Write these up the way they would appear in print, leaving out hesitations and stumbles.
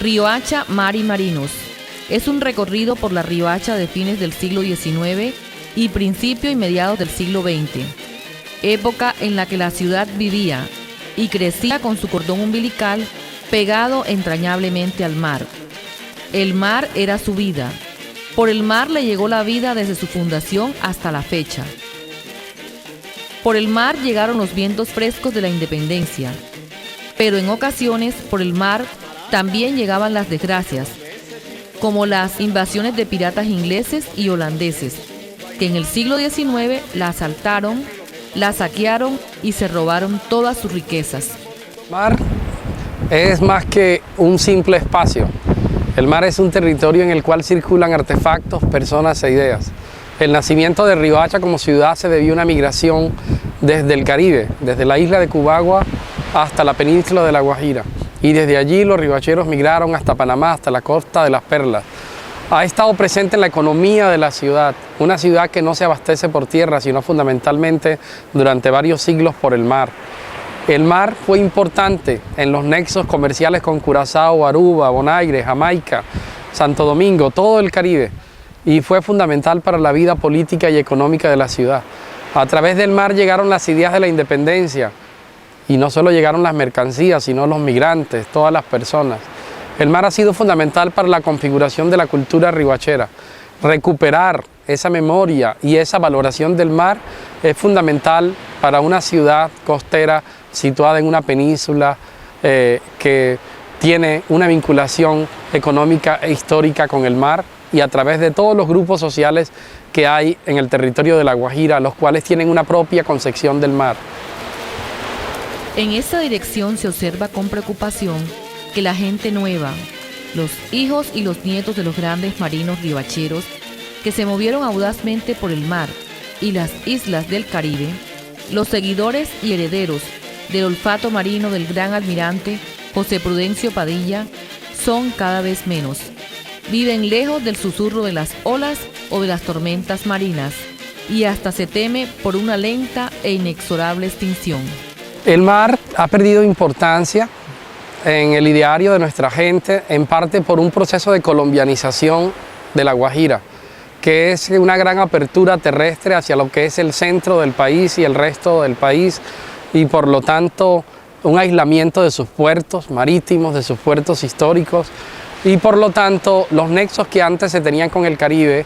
Riohacha, Mar y Marinos. Es un recorrido por la Riohacha de fines del siglo XIX y principio y mediados del siglo XX, época en la que la ciudad vivía y crecía con su cordón umbilical pegado entrañablemente al mar. El mar era su vida. Por el mar le llegó la vida desde su fundación hasta la fecha. Por el mar llegaron los vientos frescos de la independencia, pero en ocasiones por el mar también llegaban las desgracias, como las invasiones de piratas ingleses y holandeses, que en el siglo XIX la asaltaron, la saquearon y se robaron todas sus riquezas. El mar es más que un simple espacio. El mar es un territorio en el cual circulan artefactos, personas e ideas. El nacimiento de Riohacha como ciudad se debió a una migración desde el Caribe, desde la isla de Cubagua hasta la península de La Guajira. Y desde allí los riohacheros migraron hasta Panamá, hasta la costa de las Perlas. Ha estado presente en la economía de la ciudad, una ciudad que no se abastece por tierra, sino fundamentalmente durante varios siglos por el mar. El mar fue importante en los nexos comerciales con Curazao, Aruba, Bonaire, Jamaica, Santo Domingo, todo el Caribe, y fue fundamental para la vida política y económica de la ciudad. A través del mar llegaron las ideas de la independencia, y no solo llegaron las mercancías, sino los migrantes, todas las personas. El mar ha sido fundamental para la configuración de la cultura riohachera. Recuperar esa memoria y esa valoración del mar es fundamental para una ciudad costera situada en una península que tiene una vinculación económica e histórica con el mar, y a través de todos los grupos sociales que hay en el territorio de La Guajira, los cuales tienen una propia concepción del mar. En esta dirección se observa con preocupación que la gente nueva, los hijos y los nietos de los grandes marinos riohacheros que se movieron audazmente por el mar y las islas del Caribe, los seguidores y herederos del olfato marino del gran almirante José Prudencio Padilla, son cada vez menos. Viven lejos del susurro de las olas o de las tormentas marinas, y hasta se teme por una lenta e inexorable extinción. El mar ha perdido importancia en el ideario de nuestra gente, en parte por un proceso de colombianización de La Guajira, que es una gran apertura terrestre hacia lo que es el centro del país y el resto del país, y por lo tanto un aislamiento de sus puertos marítimos, de sus puertos históricos, y por lo tanto los nexos que antes se tenían con el Caribe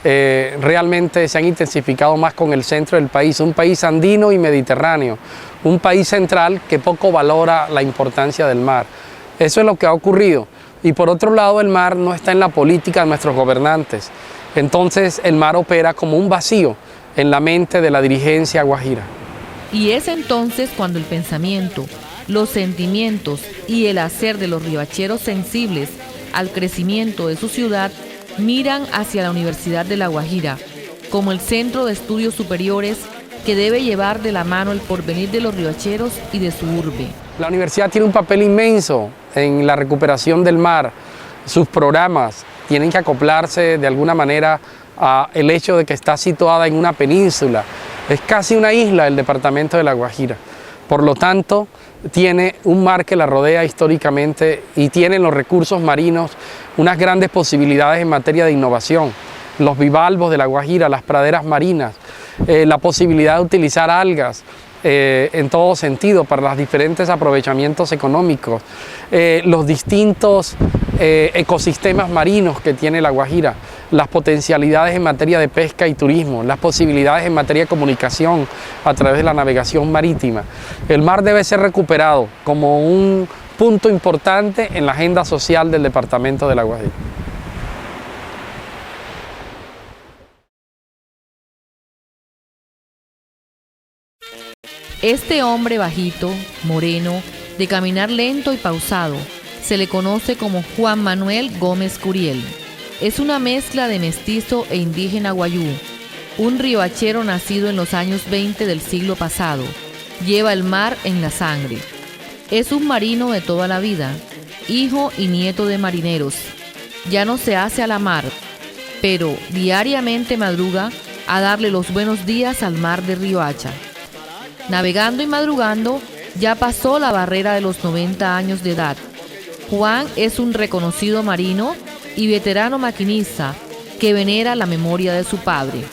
realmente se han intensificado más con el centro del país, un país andino y mediterráneo, un país central que poco valora la importancia del mar. Eso es lo que ha ocurrido. Y por otro lado, el mar no está en la política de nuestros gobernantes. Entonces el mar opera como un vacío en la mente de la dirigencia guajira. Y es entonces cuando el pensamiento, los sentimientos y el hacer de los riohacheros sensibles al crecimiento de su ciudad miran hacia la Universidad de La Guajira como el centro de estudios superiores que debe llevar de la mano el porvenir de los riohacheros y de su urbe. La universidad tiene un papel inmenso en la recuperación del mar. Sus programas tienen que acoplarse de alguna manera al hecho de que está situada en una península. Es casi una isla el departamento de La Guajira. Por lo tanto, tiene un mar que la rodea históricamente y tiene los recursos marinos unas grandes posibilidades en materia de innovación. Los bivalvos de La Guajira, las praderas marinas, la posibilidad de utilizar algas en todo sentido para los diferentes aprovechamientos económicos, los distintos ecosistemas marinos que tiene La Guajira, las potencialidades en materia de pesca y turismo, las posibilidades en materia de comunicación a través de la navegación marítima. El mar debe ser recuperado como un punto importante en la agenda social del departamento de La Guajira. Este hombre bajito, moreno, de caminar lento y pausado, se le conoce como Juan Manuel Gómez Curiel. es una mezcla de mestizo e indígena guayú, un riohachero nacido en los años 20 del siglo pasado. Lleva el mar en la sangre. Es un marino de toda la vida, hijo y nieto de marineros. Ya no se hace a la mar, pero diariamente madruga a darle los buenos días al mar de Riohacha. Navegando y madrugando, ya pasó la barrera de los 90 años de edad. Juan es un reconocido marino y veterano maquinista que venera la memoria de su padre.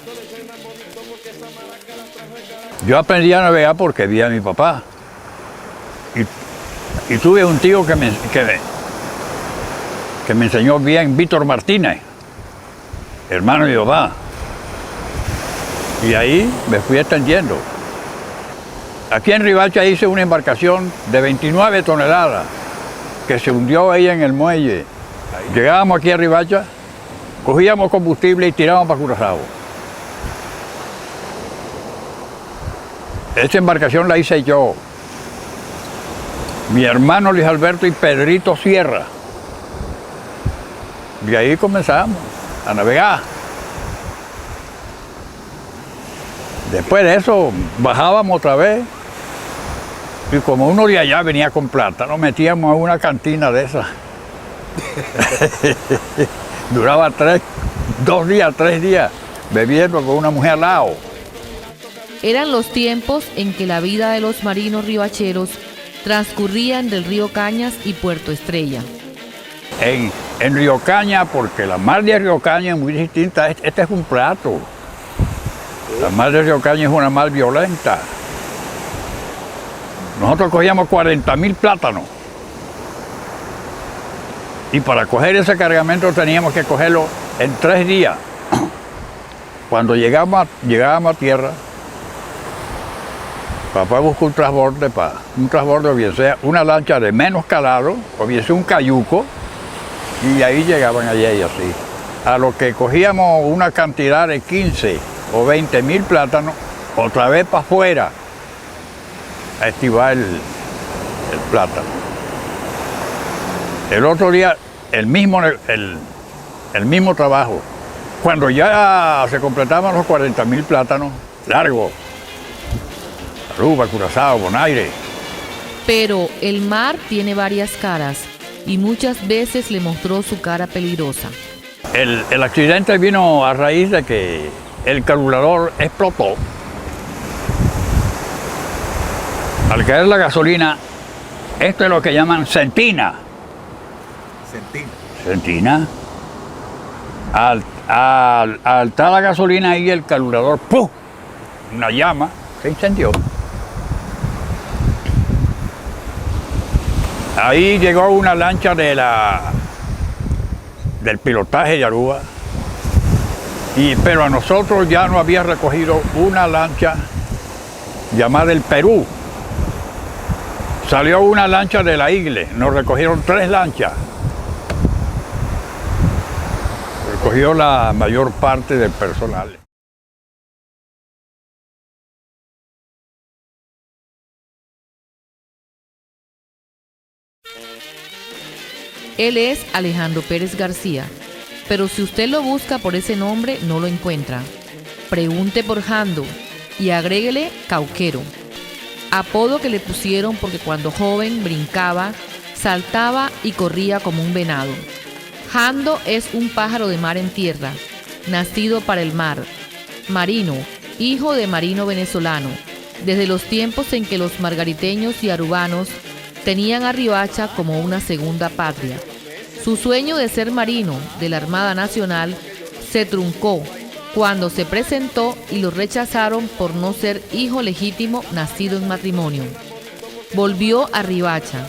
Yo aprendí a navegar porque vi a mi papá. Y tuve un tío que me enseñó bien, Víctor Martínez, hermano de mi papá. Y ahí me fui extendiendo. Aquí en Riohacha hice una embarcación de 29 toneladas que se hundió ahí en el muelle. Llegábamos aquí a Riohacha, cogíamos combustible y tirábamos para Curazao. Esta embarcación la hice yo, mi hermano Luis Alberto y Pedrito Sierra. Y ahí comenzamos a navegar. Después de eso bajábamos otra vez y como uno de allá venía con plata, nos metíamos a una cantina de esas. Duraba 2 días, 3 días bebiendo con una mujer al lado. Eran los tiempos en que la vida de los marinos riohacheros transcurría entre el río Cañas y Puerto Estrella. En Río Caña, porque la mar de Río Caña es muy distinta, este es un plato. La mar de Río Caña es una mar violenta. Nosotros cogíamos 40.000 plátanos. Y para coger ese cargamento teníamos que cogerlo en 3 días. Cuando llegábamos a tierra, papá buscó un transborde, o bien sea una lancha de menos calado, o bien sea un cayuco, y ahí llegaban allá y así. A lo que cogíamos una cantidad de 15 o 20.000 plátanos, otra vez para afuera, a estivar el plátano. El otro día, el mismo trabajo. Cuando ya se completaban los 40.000 plátanos, largo, Aruba, Curazao, Bonaire. Pero el mar tiene varias caras y muchas veces le mostró su cara peligrosa. El accidente vino a raíz de que el carburador explotó. Al caer la gasolina, esto es lo que llaman sentina. Sentina. Al estar la gasolina ahí, el carburador, ¡pum!, una llama, se incendió. Ahí llegó una lancha del pilotaje de Aruba, pero a nosotros ya no había recogido una lancha llamada el Perú. Salió una lancha de la Igle, nos recogieron 3 lanchas. Recogió la mayor parte del personal. Él es Alejandro Pérez García, pero si usted lo busca por ese nombre no lo encuentra. Pregunte por Jando y agréguele Cauquero, apodo que le pusieron porque cuando joven brincaba, saltaba y corría como un venado. Jando es un pájaro de mar en tierra, nacido para el mar, marino, hijo de marino venezolano, desde los tiempos en que los margariteños y arubanos tenían a Riohacha como una segunda patria. Su sueño de ser marino de la Armada Nacional se truncó cuando se presentó y lo rechazaron por no ser hijo legítimo nacido en matrimonio. Volvió a Riohacha,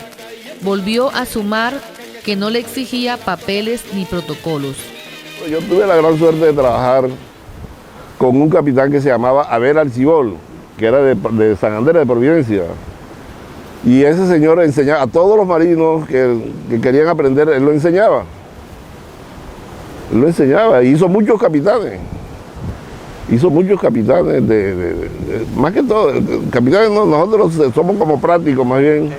volvió a su mar que no le exigía papeles ni protocolos. Yo tuve la gran suerte de trabajar con un capitán que se llamaba Abel Arcibol, que era de San Andrés de Providencia. Y ese señor enseñaba a todos los marinos que querían aprender, él lo enseñaba. Él lo enseñaba, y hizo muchos capitanes. Más que todo, capitanes no, nosotros somos como prácticos más bien.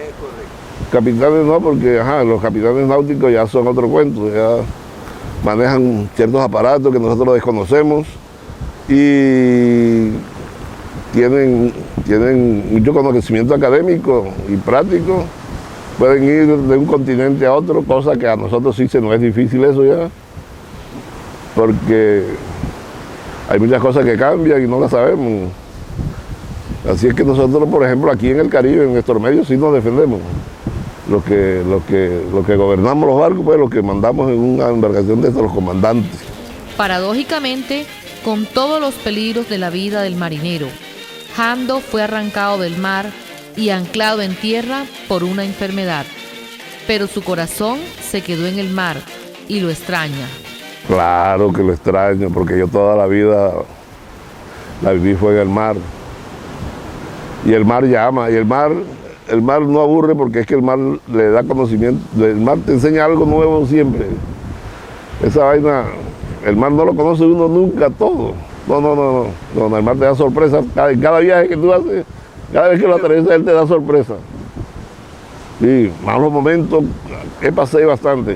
Capitanes no, porque los capitanes náuticos ya son otro cuento. manejan ciertos aparatos que nosotros desconocemos y tienen mucho conocimiento académico y práctico. Pueden ir de un continente a otro, cosa que a nosotros sí se nos es difícil eso ya, porque hay muchas cosas que cambian y no las sabemos. Así es que nosotros, por ejemplo, aquí en el Caribe, en nuestros medios, sí nos defendemos. Los que gobernamos los barcos, pues los que mandamos en una embarcación de estos, los comandantes. Paradójicamente, con todos los peligros de la vida del marinero, Jando fue arrancado del mar y anclado en tierra por una enfermedad. Pero su corazón se quedó en el mar y lo extraña. Claro que lo extraño, porque yo toda la vida la viví fue en el mar. Y el mar llama, y el mar no aburre porque es que el mar le da conocimiento, el mar te enseña algo nuevo siempre. Esa vaina, el mar no lo conoce uno nunca todo. No, el mar te da sorpresa. Cada viaje que tú haces, cada vez que lo atraviesas, él te da sorpresa. Y malos momentos, que pasé bastante.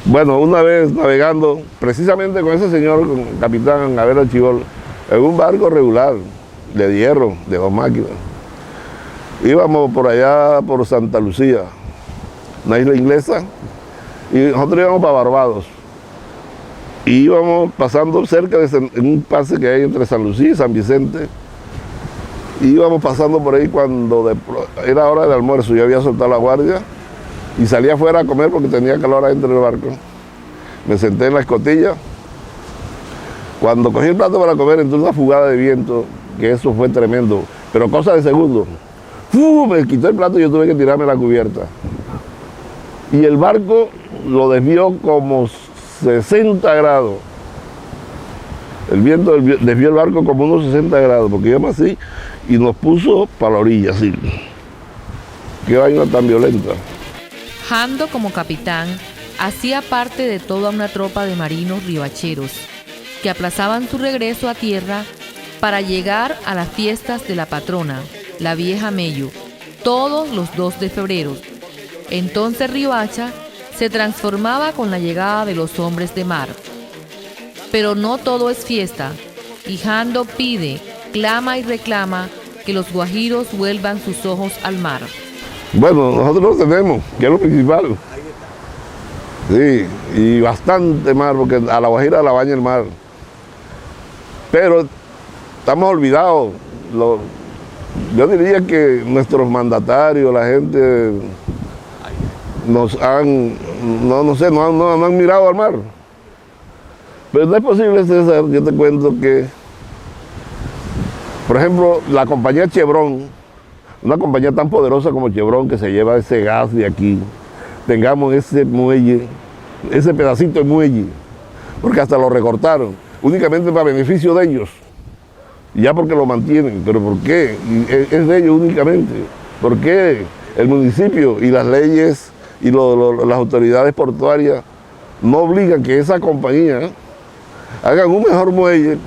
Bueno, una vez navegando, precisamente con ese señor, con el capitán Abel Archibol, en un barco regular, de hierro, de 2 máquinas. Íbamos por allá, por Santa Lucía, una isla inglesa, y nosotros íbamos para Barbados. Y íbamos pasando cerca en un pase que hay entre San Lucía y San Vicente. Y íbamos pasando por ahí cuando era hora del almuerzo, yo había soltado la guardia y salí afuera a comer porque tenía calor adentro del barco. Me senté en la escotilla. Cuando cogí el plato para comer, entró una fugada de viento, que eso fue tremendo, pero cosa de segundos. Me quitó el plato y yo tuve que tirarme la cubierta. Y el barco lo desvió como 60 grados. El viento desvió el barco como unos 60 grados, porque íbamos así y nos puso para la orilla, así. Qué vaina tan violenta. Jando, como capitán, hacía parte de toda una tropa de marinos ribacheros que aplazaban su regreso a tierra para llegar a las fiestas de la patrona, la vieja Mello, todos los 2 de febrero. Entonces Riohacha se transformaba con la llegada de los hombres de mar. Pero no todo es fiesta, y Jando pide, clama y reclama que los guajiros vuelvan sus ojos al mar. Bueno, nosotros lo tenemos, que es lo principal. Sí, y bastante mar, porque a la Guajira la baña el mar. Pero estamos olvidados. Yo diría que nuestros mandatarios, la gente, no han mirado al mar. Pero no es posible, César, yo te cuento que, por ejemplo, la compañía Chevron, una compañía tan poderosa como Chevron, que se lleva ese gas de aquí, tengamos ese muelle, ese pedacito de muelle, porque hasta lo recortaron, únicamente para beneficio de ellos. Ya porque lo mantienen, pero ¿por qué? Es de ellos únicamente. ¿Por qué el municipio y las leyes y las autoridades portuarias no obligan que esa compañía hagan un mejor muelle,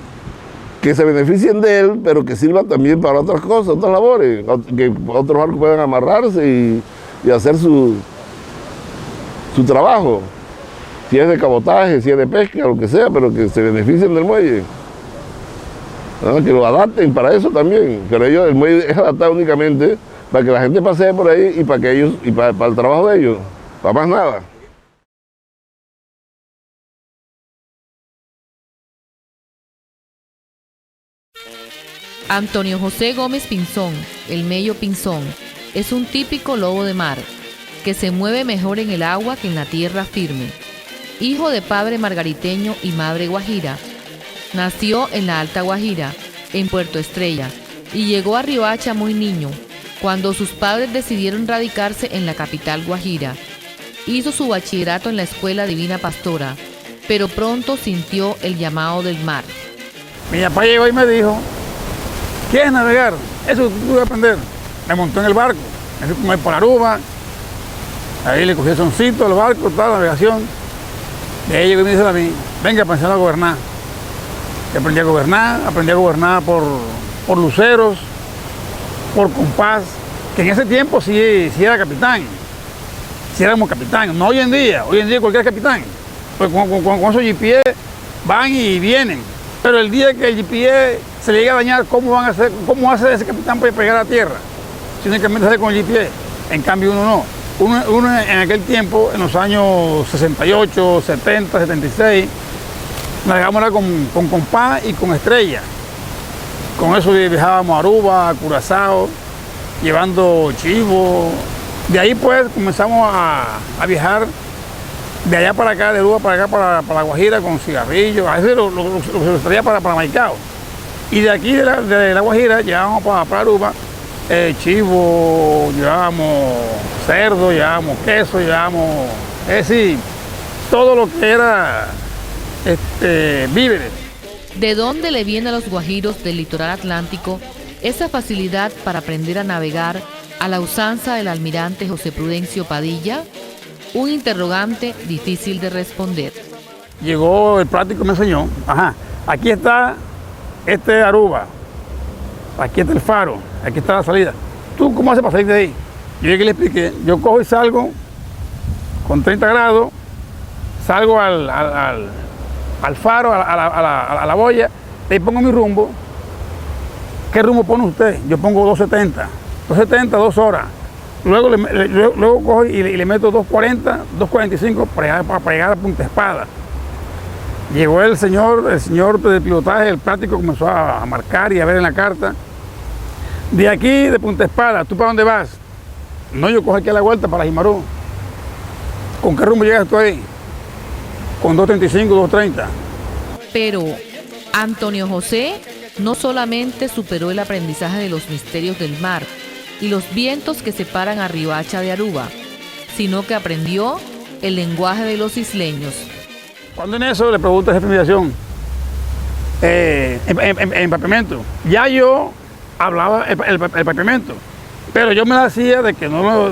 que se beneficien de él, pero que sirva también para otras cosas, otras labores, que otros barcos puedan amarrarse y hacer su trabajo, si es de cabotaje, si es de pesca, lo que sea, pero que se beneficien del muelle. Que lo adapten para eso también, pero el muelle es adaptado únicamente para que la gente pasee por ahí y para que ellos, y para el trabajo de ellos, para más nada. Antonio José Gómez Pinzón, el Mello Pinzón, es un típico lobo de mar, que se mueve mejor en el agua que en la tierra firme. Hijo de padre margariteño y madre guajira, nació en la Alta Guajira, en Puerto Estrella, y llegó a Riohacha muy niño, cuando sus padres decidieron radicarse en la capital guajira. Hizo su bachillerato en la Escuela Divina Pastora, pero pronto sintió el llamado del mar. Mi papá llegó y me dijo, ¿quieres navegar? Eso tú vas a aprender. Me montó en el barco, me fui con él por Aruba, ahí le cogí el soncito, el barco, toda la navegación. De ahí llegó y me dijo a mí, venga, para enseñar a gobernar. Y aprendí a gobernar por luceros, por compás, que en ese tiempo sí era capitán, sí éramos capitán, no hoy en día cualquier capitán. pues con esos GPS van y vienen. Pero el día que el GPS se le llega a dañar, ¿cómo hace ese capitán para pegar a tierra? Si únicamente sale con el GPS. En cambio uno no. Uno en aquel tiempo, en los años 68, 70, 76, navegábamos con compás y con estrella. Con eso viajábamos a Aruba, a Curazao, llevando chivo. De ahí pues comenzamos a viajar de allá para acá, de Aruba para acá, para La Guajira, con cigarrillos. A veces lo traía para Maicao. Y de aquí, de la Guajira, llevábamos para Aruba chivo, llevábamos cerdo, llevábamos queso, llevábamos, es decir, todo lo que era víveres. ¿De dónde le viene a los guajiros del litoral atlántico esa facilidad para aprender a navegar a la usanza del almirante José Prudencio Padilla? Un interrogante difícil de responder. Llegó el práctico y me enseñó, aquí está Aruba, aquí está el faro, aquí está la salida. ¿Tú cómo haces para salir de ahí? Yo llegué y le expliqué, yo cojo y salgo con 30 grados, salgo al faro, a la boya, le pongo mi rumbo. ¿Qué rumbo pone usted? Yo pongo 270, 2 horas. Luego cojo y le meto 240, 245 para llegar a Punta Espada. Llegó el señor de pilotaje, el práctico, comenzó a marcar y a ver en la carta. De aquí, de Punta Espada, ¿tú para dónde vas? No, yo cojo aquí a la vuelta para Jimarú. ¿Con qué rumbo llegas tú ahí? Con 235, 230. Pero Antonio José no solamente superó el aprendizaje de los misterios del mar y los vientos que separan a Riohacha de Aruba, sino que aprendió el lenguaje de los isleños. Cuando en eso le pregunto al jefe de migración, empapamiento. Ya yo hablaba el empapamiento, pero yo me la hacía de que no lo,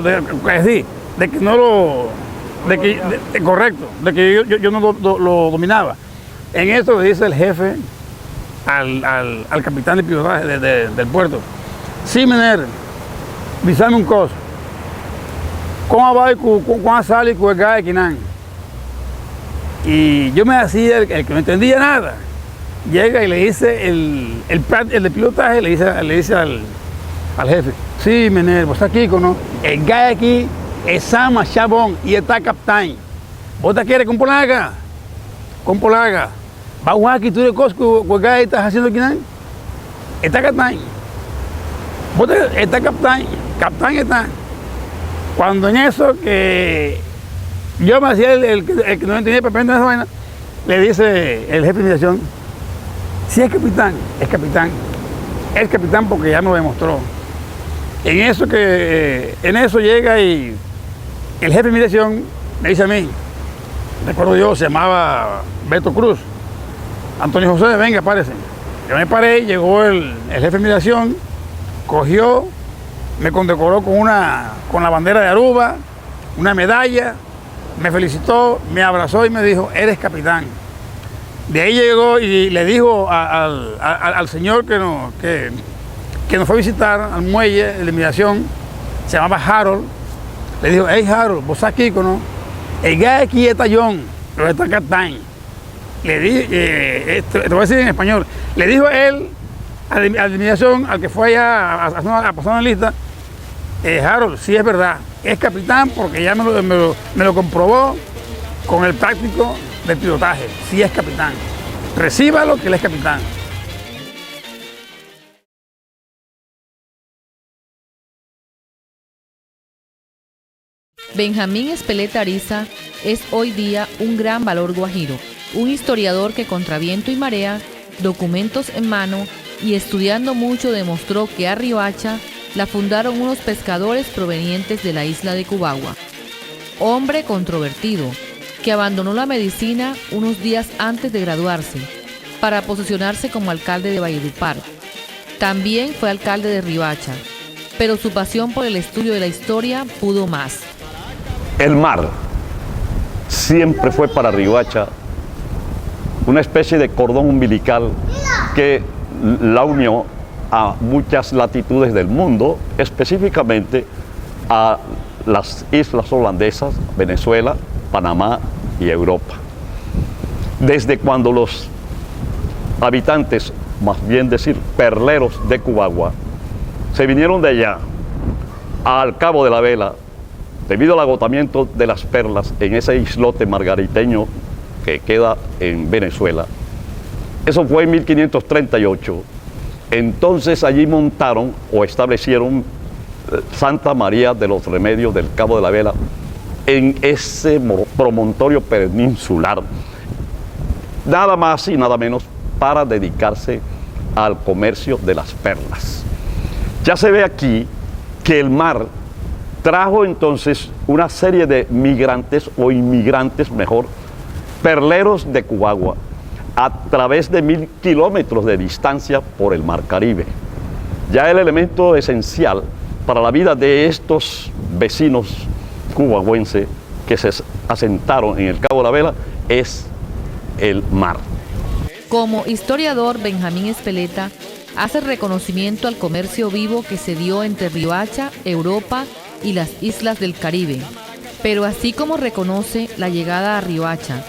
correcto, de que yo no lo dominaba. En esto le dice el jefe al capitán de pilotaje del puerto, sí, mener, visame un coso. ¿Cómo va cuán sale cuelga de Quinan? Y yo me hacía el que no entendía nada. Llega y le dice el de pilotaje, le dice al jefe, sí, mener, vos está aquí, ¿no? El guy aquí es Sama Chabón y está capitán. ¿Vos te quieres con Polaga? Con Polaga. Va a jugar aquí tú de Cosco, ¿qué guy estás haciendo aquí? Está capitán. Vos está capitán está. Cuando en eso que yo me hacía el que no entendía perfectamente esa vaina, le dice el jefe de migración, si es capitán, es capitán. Es capitán porque ya me lo demostró. En eso llega y el jefe de migración me dice a mí, recuerdo yo, se llamaba Beto Cruz, Antonio José, venga, párese. Yo me paré, llegó el jefe de migración, cogió, me condecoró con la bandera de Aruba, una medalla, me felicitó, me abrazó y me dijo, eres capitán. De ahí llegó y le dijo al señor que nos fue a visitar al muelle de inmigración, se llamaba Harold, le dijo, hey Harold, vos estás aquí, ¿no? El guy aquí está John, pero está capitán. Le dije, te voy a decir en español, le dijo él a la inmigración, al que fue allá a pasar una lista, Harold, sí es verdad, es capitán porque ya me lo comprobó con el práctico del pilotaje, sí es capitán. Recíbalo que él es capitán. Benjamín Espeleta Ariza es hoy día un gran valor guajiro, un historiador que contra viento y marea, documentos en mano y estudiando mucho demostró que a Riohacha la fundaron unos pescadores provenientes de la isla de Cubagua. Hombre controvertido, que abandonó la medicina unos días antes de graduarse para posicionarse como alcalde de Valledupar. También fue alcalde de Riohacha, pero su pasión por el estudio de la historia pudo más. El mar siempre fue para Riohacha una especie de cordón umbilical que la unió a muchas latitudes del mundo, específicamente a las islas holandesas, Venezuela, Panamá y Europa. desde cuando los habitantes, más bien decir perleros de Cubagua, se vinieron de allá al Cabo de la Vela, debido al agotamiento de las perlas en ese islote margariteño que queda en Venezuela. Eso fue en 1538. Entonces allí montaron o establecieron Santa María de los Remedios del Cabo de la Vela en ese promontorio peninsular, nada más y nada menos para dedicarse al comercio de las perlas. Ya se ve aquí que el mar trajo entonces una serie de migrantes o inmigrantes mejor, perleros de Cubagua, a través de 1000 kilómetros de distancia por el mar Caribe. Ya el elemento esencial para la vida de estos vecinos cubagüenses que se asentaron en el Cabo de la Vela es el mar. Como historiador, Benjamín Espeleta hace reconocimiento al comercio vivo que se dio entre Riohacha, Europa y las islas del Caribe. Pero así como reconoce la llegada a Riohacha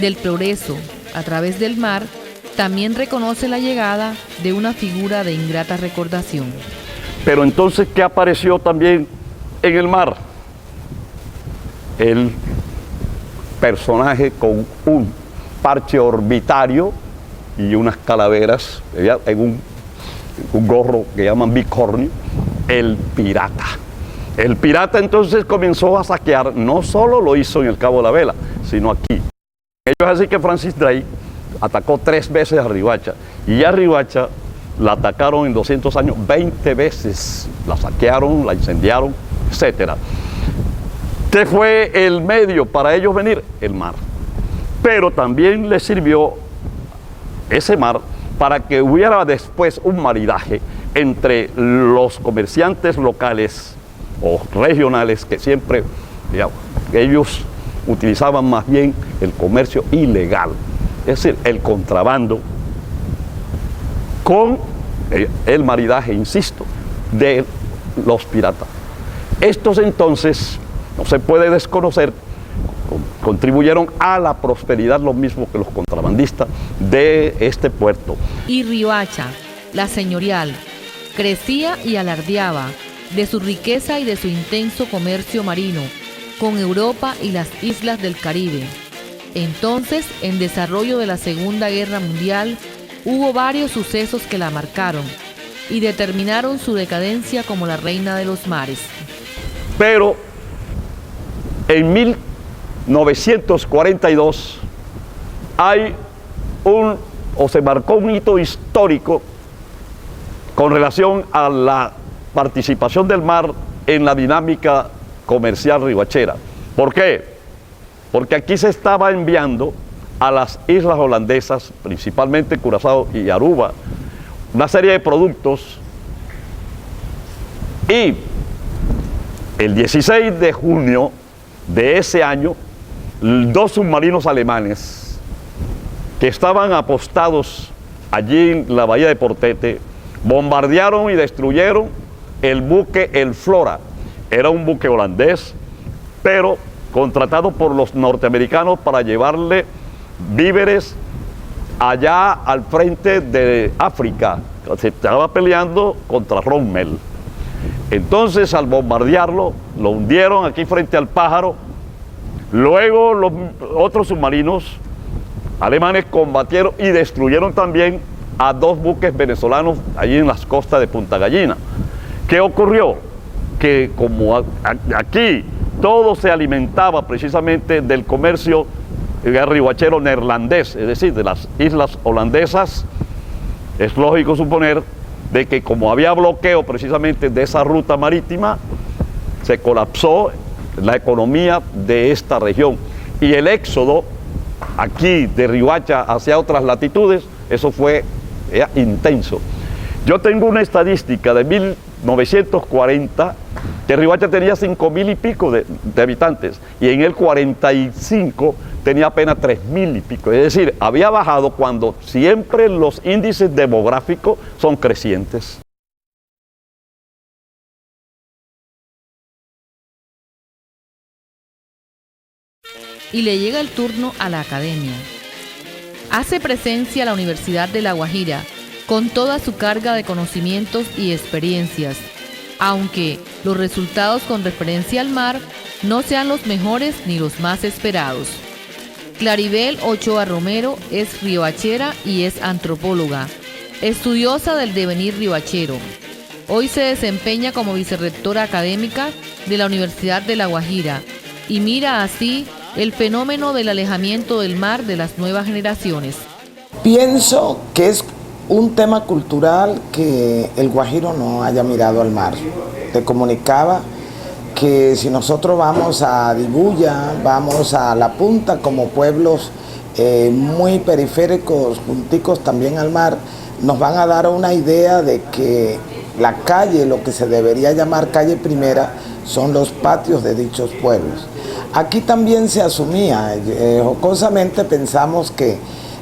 del progreso a través del mar, también reconoce la llegada de una figura de ingrata recordación. Pero entonces, ¿qué apareció también en el mar? El personaje con un parche orbitario y unas calaveras en un gorro que llaman bicornio, el pirata. El pirata entonces comenzó a saquear, no solo lo hizo en el Cabo de la Vela, sino aquí. Ellos así que Francis Drake atacó 3 veces a Riohacha, y a Riohacha la atacaron en 200 años 20 veces, la saquearon, la incendiaron, etc. ¿Qué fue el medio para ellos venir? El mar. Pero también les sirvió ese mar para que hubiera después un maridaje entre los comerciantes locales o regionales que siempre ellos utilizaban más bien el comercio ilegal, es decir, el contrabando, con el maridaje, insisto, de los piratas. Estos entonces, no se puede desconocer, contribuyeron a la prosperidad lo mismo que los contrabandistas de este puerto. Y Riohacha, la señorial, crecía y alardeaba de su riqueza y de su intenso comercio marino con Europa y las islas del Caribe. Entonces, en desarrollo de la Segunda Guerra Mundial, hubo varios sucesos que la marcaron y determinaron su decadencia como la reina de los mares. Pero en 1942 se marcó un hito histórico con relación a la participación del mar en la dinámica comercial riohachera. ¿Por qué? Porque aquí se estaba enviando a las islas holandesas, principalmente Curazao y Aruba, una serie de productos, y el 16 de junio de ese año, 2 submarinos alemanes que estaban apostados allí en la bahía de Portete bombardearon y destruyeron el buque El Flora. Era un buque holandés, pero contratado por los norteamericanos para llevarle víveres allá al frente de África. Se estaba peleando contra Rommel. Entonces, al bombardearlo, lo hundieron aquí frente al Pájaro. Luego los otros submarinos alemanes combatieron y destruyeron también a 2 buques venezolanos allí en las costas de Punta Gallina. ¿Qué ocurrió? Que como aquí todo se alimentaba precisamente del comercio riohachero neerlandés, es decir, de las islas holandesas, es lógico suponer de que como había bloqueo precisamente de esa ruta marítima, se colapsó la economía de esta región. Y el éxodo aquí de Riohacha hacia otras latitudes, eso fue intenso. Yo tengo una estadística de 1940, que Riohacha tenía 5.000 y pico de habitantes, y en el 45 tenía apenas 3.000 y pico. Es decir, había bajado cuando siempre los índices demográficos son crecientes. Y le llega el turno a la academia. Hace presencia la Universidad de La Guajira, con toda su carga de conocimientos y experiencias, aunque los resultados con referencia al mar no sean los mejores ni los más esperados. Claribel Ochoa Romero es riohachera y es antropóloga, estudiosa del devenir riohachero. Hoy se desempeña como vicerrectora académica de la Universidad de La Guajira y mira así el fenómeno del alejamiento del mar de las nuevas generaciones. Pienso que es un tema cultural que el guajiro no haya mirado al mar. Te comunicaba que si nosotros vamos a Dibuya, vamos a La Punta como pueblos muy periféricos, junticos también al mar, nos van a dar una idea de que la calle, lo que se debería llamar calle primera, son los patios de dichos pueblos. Aquí también se asumía, jocosamente pensamos que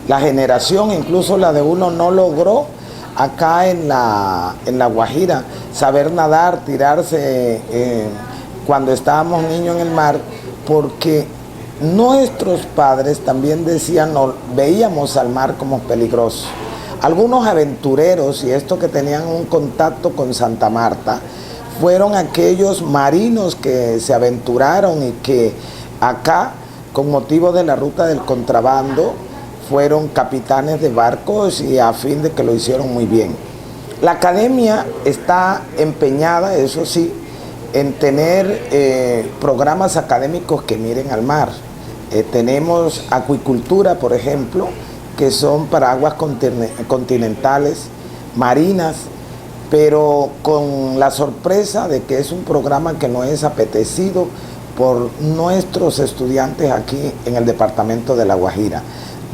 la generación, incluso la de uno, no logró acá en la Guajira saber nadar, tirarse cuando estábamos niños en el mar, porque nuestros padres también decían, no, veíamos al mar como peligroso. Algunos aventureros, y estos que tenían un contacto con Santa Marta, fueron aquellos marinos que se aventuraron y que acá, con motivo de la ruta del contrabando, fueron capitanes de barcos y a fin de que lo hicieron muy bien. La academia está empeñada, eso sí, en tener programas académicos que miren al mar. Tenemos acuicultura, por ejemplo, que son para aguas continentales, marinas, pero con la sorpresa de que es un programa que no es apetecido por nuestros estudiantes aquí en el departamento de La Guajira.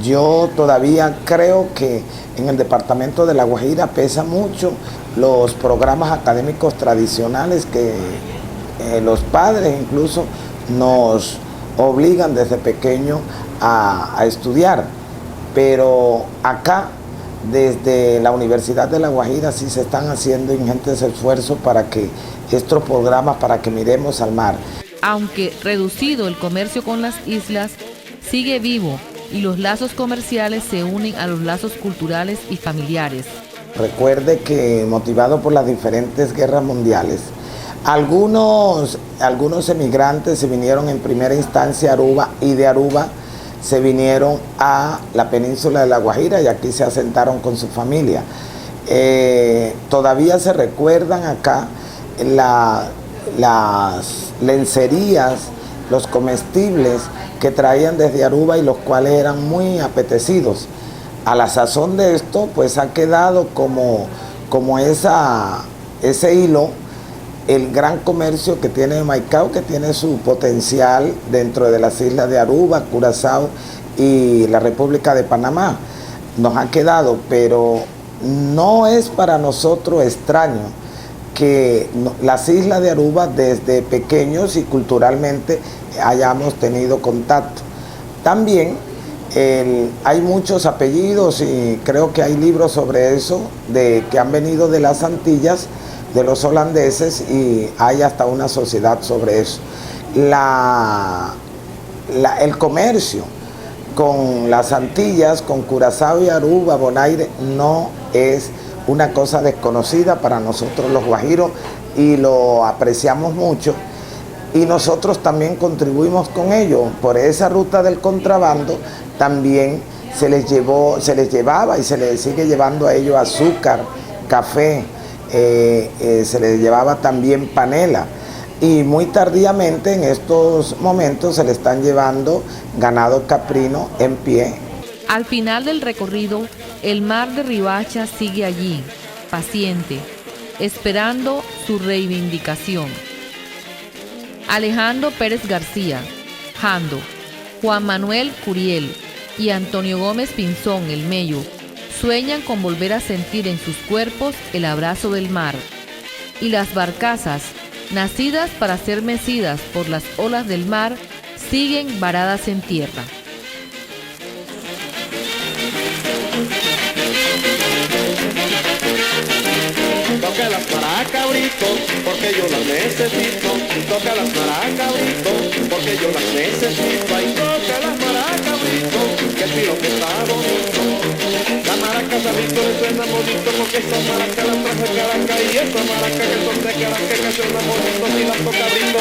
Yo todavía creo que en el departamento de La Guajira pesa mucho los programas académicos tradicionales que los padres incluso nos obligan desde pequeño a estudiar. Pero acá, desde la Universidad de La Guajira, sí se están haciendo ingentes esfuerzos para que estos programas, para que miremos al mar. Aunque reducido el comercio con las islas, sigue vivo y los lazos comerciales se unen a los lazos culturales y familiares. Recuerde que, motivado por las diferentes guerras mundiales, algunos emigrantes se vinieron en primera instancia a Aruba, y de Aruba se vinieron a la península de La Guajira y aquí se asentaron con su familia. Todavía se recuerdan acá las lencerías, los comestibles que traían desde Aruba y los cuales eran muy apetecidos. A la sazón de esto, pues ha quedado como ese hilo, el gran comercio que tiene Maicao, que tiene su potencial dentro de las islas de Aruba, Curazao y la República de Panamá. Nos ha quedado, pero no es para nosotros extraño que las islas de Aruba desde pequeños y culturalmente hayamos tenido contacto. También hay muchos apellidos y creo que hay libros sobre eso, que han venido de las Antillas, de los holandeses, y hay hasta una sociedad sobre eso. El comercio con las Antillas, con Curazao y Aruba, Bonaire, no es una cosa desconocida para nosotros los guajiros y lo apreciamos mucho, y nosotros también contribuimos con ello. Por esa ruta del contrabando también se les llevaba y se les sigue llevando a ellos azúcar, café, se les llevaba también panela, y muy tardíamente en estos momentos se le están llevando ganado caprino en pie. Al final del recorrido, el mar de Riohacha sigue allí, paciente, esperando su reivindicación. Alejandro Pérez García, Jando, Juan Manuel Curiel y Antonio Gómez Pinzón, el Mello, sueñan con volver a sentir en sus cuerpos el abrazo del mar. Y las barcazas, nacidas para ser mecidas por las olas del mar, siguen varadas en tierra. Toca las maracas, Brito, porque yo las necesito. Toca las maracas, Brito, porque yo las necesito. Ay, toca las maracas, Brito, que el piro que está bonito. La maraca Sabito le suena bonito porque esa maraca la traje Caracas y esa maraca que son de Caracas que suena bonito si la toca rico.